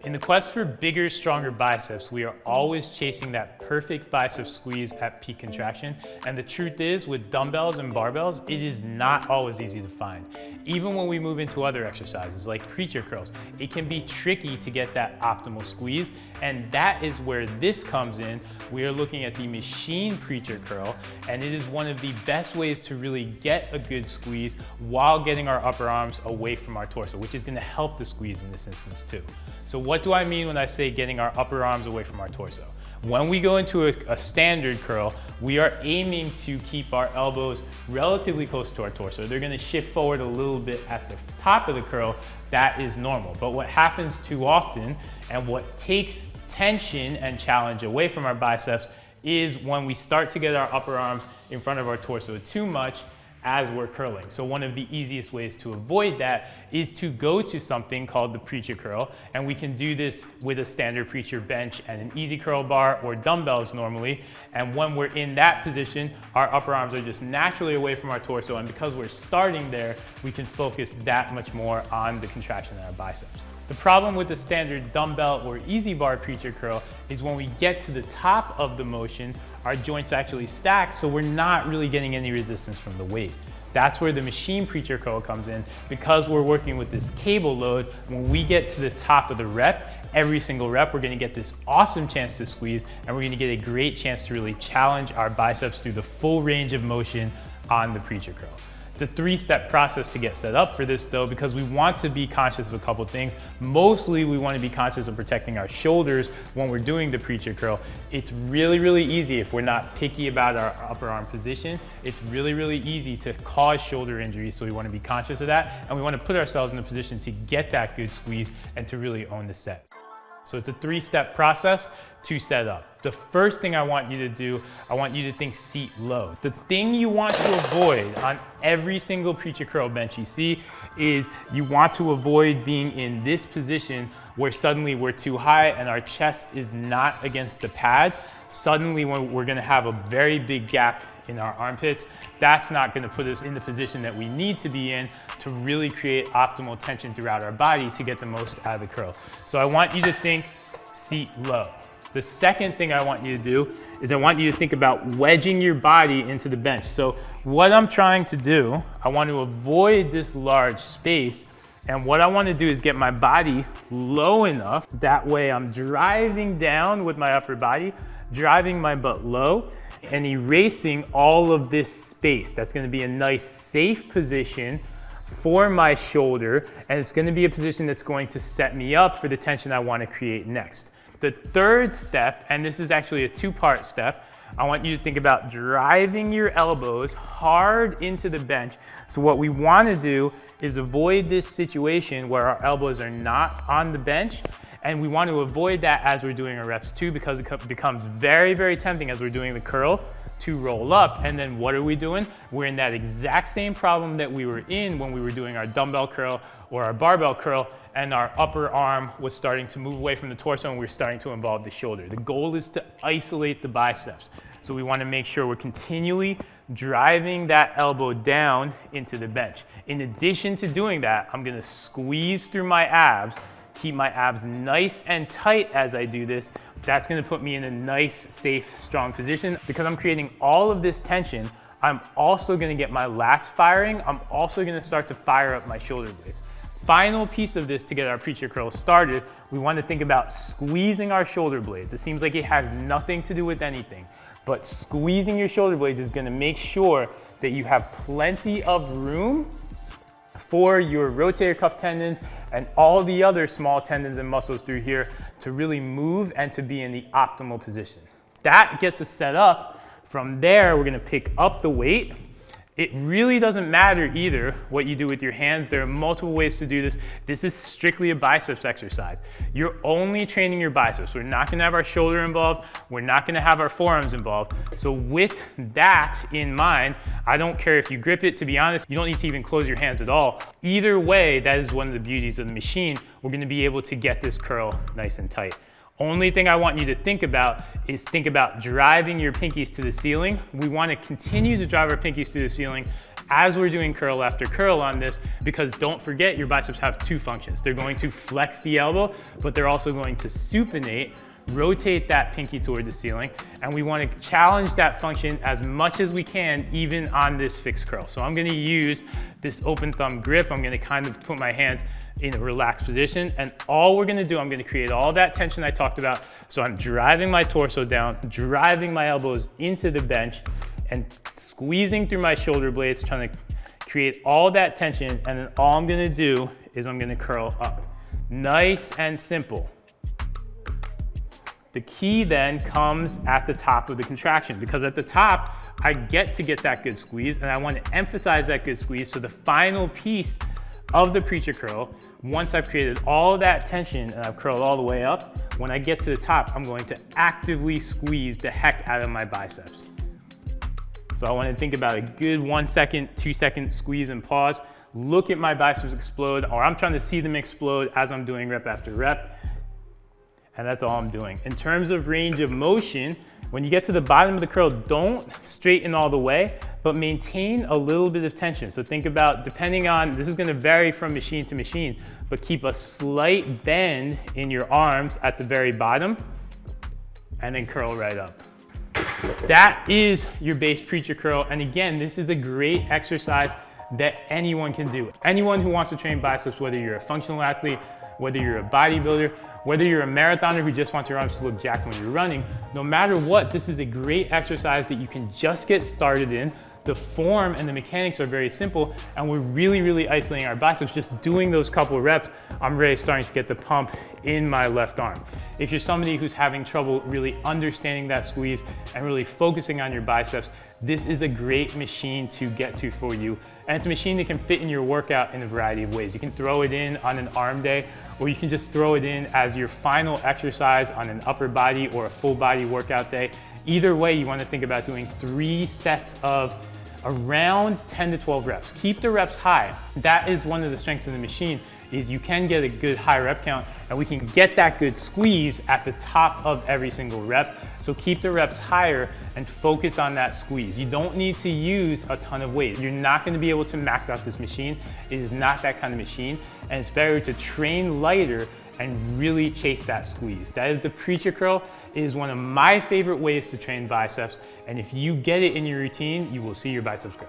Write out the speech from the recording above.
In the quest for bigger, stronger biceps, we are always chasing that perfect bicep squeeze at peak contraction. And the truth is, with dumbbells and barbells, it is not always easy to find. Even when we move into other exercises like preacher curls, it can be tricky to get that optimal squeeze. And that is where this comes in. We are looking at the machine preacher curl, and it is one of the best ways to really get a good squeeze while getting our upper arms away from our torso, which is gonna help the squeeze in this instance too. So what do I mean when I say getting our upper arms away from our torso? When we go into a standard curl, we are aiming to keep our elbows relatively close to our torso. They're gonna shift forward a little bit at the top of the curl. That is normal. But what happens too often, and what takes tension and challenge away from our biceps, is when we start to get our upper arms in front of our torso too much as we're curling. So one of the easiest ways to avoid that is to go to something called the preacher curl, and we can do this with a standard preacher bench and an easy curl bar or dumbbells normally. And when we're in that position, our upper arms are just naturally away from our torso, and because we're starting there, we can focus that much more on the contraction in our biceps. The problem with the standard dumbbell or easy bar preacher curl is when we get to the top of the motion, our joints actually stack, so we're not really getting any resistance from the weight. That's where the machine preacher curl comes in. Because we're working with this cable load, when we get to the top of the rep, every single rep, we're gonna get this awesome chance to squeeze, and we're gonna get a great chance to really challenge our biceps through the full range of motion on the preacher curl. It's a three-step process to get set up for this though, because we want to be conscious of a couple things. Mostly we want to be conscious of protecting our shoulders when we're doing the preacher curl. It's really easy if we're not picky about our upper arm position. It's really easy to cause shoulder injuries, so we want to be conscious of that, and we want to put ourselves in a position to get that good squeeze and to really own the set. So it's a three-step process to set up. The first thing I want you to do, I want you to think seat low. The thing you want to avoid on every single preacher curl bench you see is you want to avoid being in this position where suddenly we're too high and our chest is not against the pad. Suddenly we're gonna have a very big gap in our armpits. That's not gonna put us in the position that we need to be in to really create optimal tension throughout our body to get the most out of the curl. So I want you to think seat low. The second thing I want you to do is I want you to think about wedging your body into the bench. So what I'm trying to do, I want to avoid this large space, and what I want to do is get my body low enough. That way I'm driving down with my upper body, driving my butt low, and erasing all of this space. That's going to be a nice safe position for my shoulder, and it's going to be a position that's going to set me up for the tension I want to create next. The third step, and this is actually a two-part step, I want you to think about driving your elbows hard into the bench. So what we want to do is avoid this situation where our elbows are not on the bench, and we want to avoid that as we're doing our reps too, because it becomes very tempting as we're doing the curl to roll up. And then what are we doing? We're in that exact same problem that we were in when we were doing our dumbbell curl or our barbell curl, and our upper arm was starting to move away from the torso and we're starting to involve the shoulder. The goal is to isolate the biceps. So we want to make sure we're continually driving that elbow down into the bench. In addition to doing that, I'm going to squeeze through my abs, keep my abs nice and tight as I do this. That's going to put me in a nice, safe, strong position. Because I'm creating all of this tension, I'm also going to get my lats firing. I'm also going to start to fire up my shoulder blades. Final piece of this to get our preacher curl started, we want to think about squeezing our shoulder blades. It seems like it has nothing to do with anything, but squeezing your shoulder blades is going to make sure that you have plenty of room for your rotator cuff tendons and all the other small tendons and muscles through here to really move and to be in the optimal position. That gets us set up. From there, we're going to pick up the weight. It really doesn't matter either what you do with your hands. There are multiple ways to do this. This is strictly a biceps exercise. You're only training your biceps. We're not gonna have our shoulder involved. We're not gonna have our forearms involved. So with that in mind, I don't care if you grip it. To be honest, you don't need to even close your hands at all. Either way, that is one of the beauties of the machine. We're gonna be able to get this curl nice and tight. Only thing I want you to think about is think about driving your pinkies to the ceiling. We want to continue to drive our pinkies to the ceiling as we're doing curl after curl on this, because don't forget your biceps have two functions. They're going to flex the elbow, but they're also going to supinate, rotate that pinky toward the ceiling, and we want to challenge that function as much as we can, even on this fixed curl. So I'm going to use this open thumb grip. I'm going to kind of put my hands in a relaxed position, and all we're going to do, I'm going to create all that tension I talked about. So I'm driving my torso down, driving my elbows into the bench, and squeezing through my shoulder blades, trying to create all that tension, and then all I'm going to do is I'm going to curl up. Nice and simple. The key then comes at the top of the contraction, because at the top, I get to get that good squeeze, and I want to emphasize that good squeeze. So the final piece of the preacher curl, once I've created all of that tension and I've curled all the way up, when I get to the top, I'm going to actively squeeze the heck out of my biceps. So I want to think about a good 1 second, 2 second squeeze and pause. Look at my biceps explode, or I'm trying to see them explode as I'm doing rep after rep. And that's all I'm doing. In terms of range of motion, when you get to the bottom of the curl, don't straighten all the way, but maintain a little bit of tension. So think about, depending on, this is gonna vary from machine to machine, but keep a slight bend in your arms at the very bottom, and then curl right up. That is your base preacher curl. And again, this is a great exercise that anyone can do. Anyone who wants to train biceps, whether you're a functional athlete, whether you're a bodybuilder, whether you're a marathoner who just wants your arms to look jacked when you're running, no matter what, this is a great exercise that you can just get started in. The form and the mechanics are very simple, and we're really isolating our biceps. Just doing those couple reps, I'm really starting to get the pump in my left arm. If you're somebody who's having trouble really understanding that squeeze and really focusing on your biceps, this is a great machine to get to for you. And it's a machine that can fit in your workout in a variety of ways. You can throw it in on an arm day, or you can just throw it in as your final exercise on an upper body or a full body workout day. Either way, you want to think about doing 3 sets of around 10 to 12 reps. Keep the reps high. That is one of the strengths of the machine, is you can get a good high rep count, and we can get that good squeeze at the top of every single rep. So keep the reps higher and focus on that squeeze. You don't need to use a ton of weight. You're not going to be able to max out this machine. It is not that kind of machine, and it's better to train lighter and really chase that squeeze. That is the preacher curl. It is one of my favorite ways to train biceps, and if you get it in your routine, you will see your biceps grow.